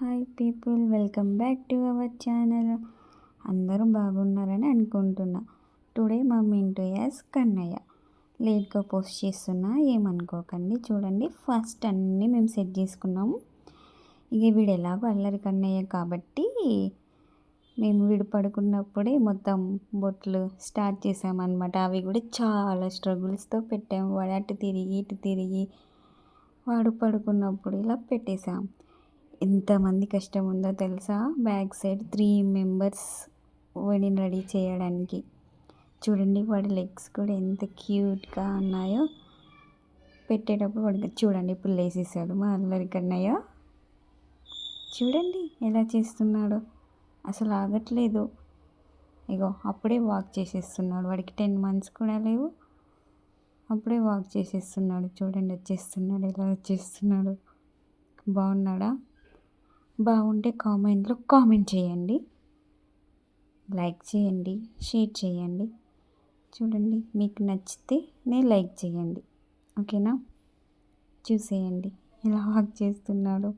Hi people, welcome back to our channel. అందరూ బాగున్నారని అనుకుంటున్నా. టుడే మమ్మీ ఇంటూ ఎస్ కన్నయ్య లేట్గా పోస్ట్ చేస్తున్నా, ఏమనుకోకండి. చూడండి, ఫస్ట్ అన్నీ మేము సెట్ చేసుకున్నాము. ఇక వీడు ఎలాగో అల్లరి కన్నయ్య కాబట్టి మేము వీడు పడుకున్నప్పుడే మొత్తం బొట్లు స్టార్ట్ చేసామన్నమాట. అవి కూడా చాలా స్ట్రగుల్స్తో పెట్టాము. వాడు అటు తిరిగి ఇటు తిరిగి వాడు పడుకున్నప్పుడు ఇలా పెట్టేశాం. ఎంతమంది కష్టం ఉందో తెలుసా? బ్యాక్ సైడ్ 3 మెంబర్స్ వాడిని రెడీ చేయడానికి. చూడండి, వాడి లెగ్స్ కూడా ఎంత క్యూట్గా ఉన్నాయో. పెట్టేటప్పుడు వాడికి చూడండి, ఇప్పుడు లేసేసాడు మా అల్లరి కన్నయ్య. చూడండి ఎలా చేస్తున్నాడో, అసలు ఆగట్లేదు. ఇగో అప్పుడే వాక్ చేసేస్తున్నాడు. వాడికి 10 months కూడా లేవు, అప్పుడే వాక్ చేసేస్తున్నాడు. చూడండి వచ్చేస్తున్నాడు, ఎలా వచ్చేస్తున్నాడు. బాగున్నాడా? బాగుంటే కామెంట్లో కామెంట్ చేయండి, లైక్ చేయండి, షేర్ చేయండి. చూడండి, మీకు నచ్చితే లైక్ చేయండి, ఓకేనా? చూసేయండి ఎలా వాక్ చేస్తున్నాడో.